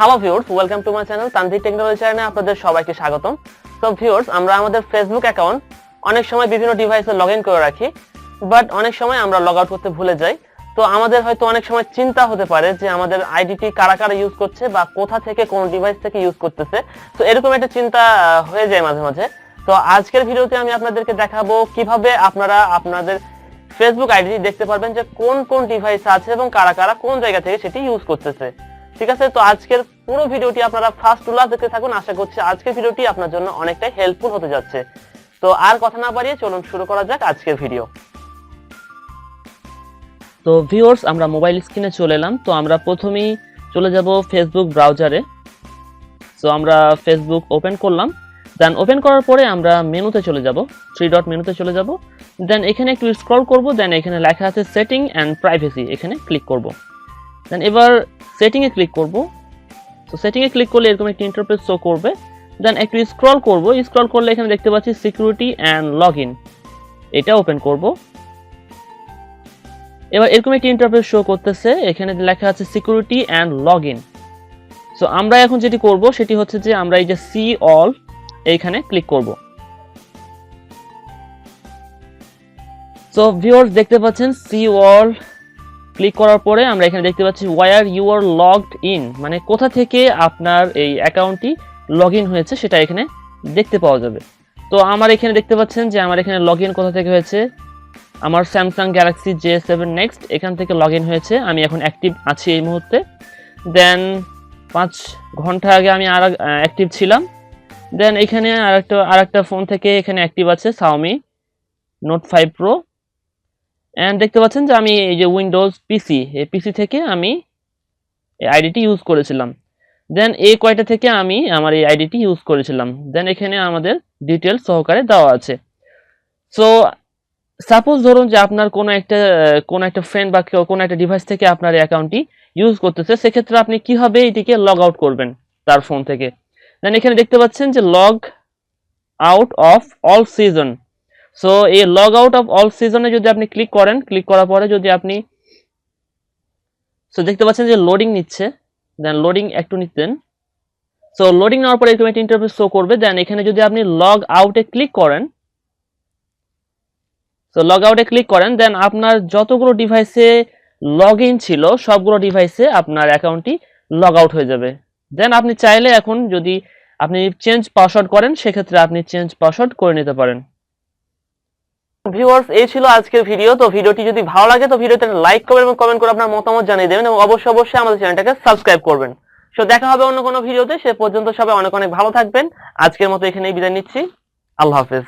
Hello viewers, welcome to my channel Tanvir technology চ্যানেলে আপনাদের সবাইকে স্বাগতম। তো ভিউয়ার্স, আমরা আমাদের ফেসবুক অ্যাকাউন্ট অনেক সময় বিভিন্ন ডিভাইসে লগইন করে রাখি, বাট অনেক সময় আমরা লগ আউট করতে ভুলে যাই। তো আমাদের হয়তো অনেক সময় চিন্তা হতে পারে যে আমাদের আইডিটি কারা কারা ইউজ করছে বা কোথা থেকে কোন ডিভাইস থেকে ইউজ করতেছে। তো এরকম একটা চিন্তা হয়ে যায় মাঝে মাঝে। তো আজকের ভিডিওতে আমি আপনাদেরকে দেখাবো কিভাবে আপনারা আপনাদের ফেসবুক আইডি দেখতে পারবেন যে কোন কোন ডিভাইস আছে এবং কারা কারা কোন জায়গা থেকে সেটি ইউজ করতেছে। ঠিক আছে, তো আজকের পুরো ভিডিওটি আপনারা ফার্স্ট টু লাস্ট দেখতে থাকুন। আশা করছি আজকের ভিডিওটি আপনার জন্য অনেকটাই হেল্পফুল হতে যাচ্ছে। তো আর কথা না বাড়িয়ে চলুন শুরু করা যাক আজকের ভিডিও। তো ভিউয়ার্স, আমরা মোবাইল স্ক্রিনে চলে এলাম। তো আমরা প্রথমেই চলে যাব ফেসবুক ব্রাউজারে। সো আমরা ফেসবুক ওপেন করলাম। দেন ওপেন করার পরে আমরা মেনুতে চলে যাব, 3 ডট মেনুতে চলে যাব। দেন এখানে একটু স্ক্রল করব। দেন এখানে লেখা আছে সেটিং অ্যান্ড প্রাইভেসি, এখানে ক্লিক করব। দেন এবার সেটিংয়ে ক্লিক করব। তো সেটিংয়ে ক্লিক করলে এরকম একটা ইন্টারফেস শো করবে। দেন একটু স্ক্রল করব। স্ক্রল করলে এখানে দেখতে পাচ্ছি সিকিউরিটি অ্যান্ড লগইন, এটা ওপেন করব। এবার এরকম একটা ইন্টারফেস শো করতেছে, এখানে লেখা আছে সিকিউরিটি অ্যান্ড লগইন। সো আমরা এখন যেটি করব সেটি হচ্ছে যে আমরা এই যে সি অল এইখানে ক্লিক করব। সো ভিউয়ার্স, দেখতে পাচ্ছেন সি অল ক্লিক করার পরে আমরা এখানে দেখতে পাচ্ছি where you are logged in, মানে কোথা থেকে আপনার এই অ্যাকাউন্টটি লগ ইন হয়েছে সেটা এখানে দেখতে পাওয়া যাবে। তো আমার এখানে দেখতে পাচ্ছেন যে আমার এখানে লগ ইন কোথা থেকে হয়েছে, আমার স্যামসাং গ্যালাক্সি J7 নেক্সট এখান থেকে লগ ইন হয়েছে। আমি এখন অ্যাক্টিভ আছি এই মুহূর্তে। দেন 5 ঘন্টা আগে আমি আর অ্যাক্টিভ ছিলাম। দেন এখানে আরেকটা ফোন থেকে এখানে অ্যাক্টিভ আছে Xiaomi Note 5 Pro। এন্ড দেখতে পাচ্ছেন যে আমি এই যে উইন্ডোজ পিসি, এই পিসি থেকে আমি এই আইডিটি ইউজ করেছিলাম। দেন এই কয়টা থেকে আমি আমার এই আইডিটি ইউজ করেছিলাম। দেন এখানে আমাদের ডিটেইলস সহকারে দেওয়া আছে। সো সাপোজ ধরুন যে আপনার কোনো একটা ফ্রেন্ড বা কোনো একটা ডিভাইস থেকে আপনার এই অ্যাকাউন্টটি ইউজ করতেছে, সেক্ষেত্রে আপনি কিভাবে এটিকে লগ আউট করবেন তার ফোন থেকে। দেন এখানে দেখতে পাচ্ছেন যে log out of all season. So এই লগ আউট অফ অল সিজনে যদি আপনি ক্লিক করেন, ক্লিক করার পরে যদি আপনি দেখতে পাচ্ছেন যে লোডিং নিচ্ছে। দেন লোডিং একটু নিতেন। সো লোডিং নেওয়ার পরে এরকম একটা ইন্টারফেস শো করবে। দেন এখানে যদি আপনি লগ আউটে ক্লিক করেন, সো লগ আউটে ক্লিক করেন, দেন আপনার যতগুলো ডিভাইসে লগ ইন ছিল সবগুলো ডিভাইসে আপনার অ্যাকাউন্টটি লগ আউট হয়ে যাবে। দেন আপনি চাইলে এখন যদি আপনি চেঞ্জ পাসওয়ার্ড করেন, সেক্ষেত্রে আপনি চেঞ্জ পাসওয়ার্ড করে নিতে পারেন। ভিউয়ার্স, এই ছিল আজকের ভিডিও। তো ভিডিওটি যদি ভালো লাগে তো ভিডিওতে লাইক করবেন এবং কমেন্ট করে আপনার মতামত জানিয়ে দেবেন এবং অবশ্যই আমাদের চ্যানেলটাকে সাবস্ক্রাইব করবেন। সো দেখা হবে অন্য কোনো ভিডিওতে। সে পর্যন্ত সবাই অনেক অনেক ভালো থাকবেন। আজকের মতো এখানেই বিদায় নিচ্ছি। আল্লাহ হাফেজ।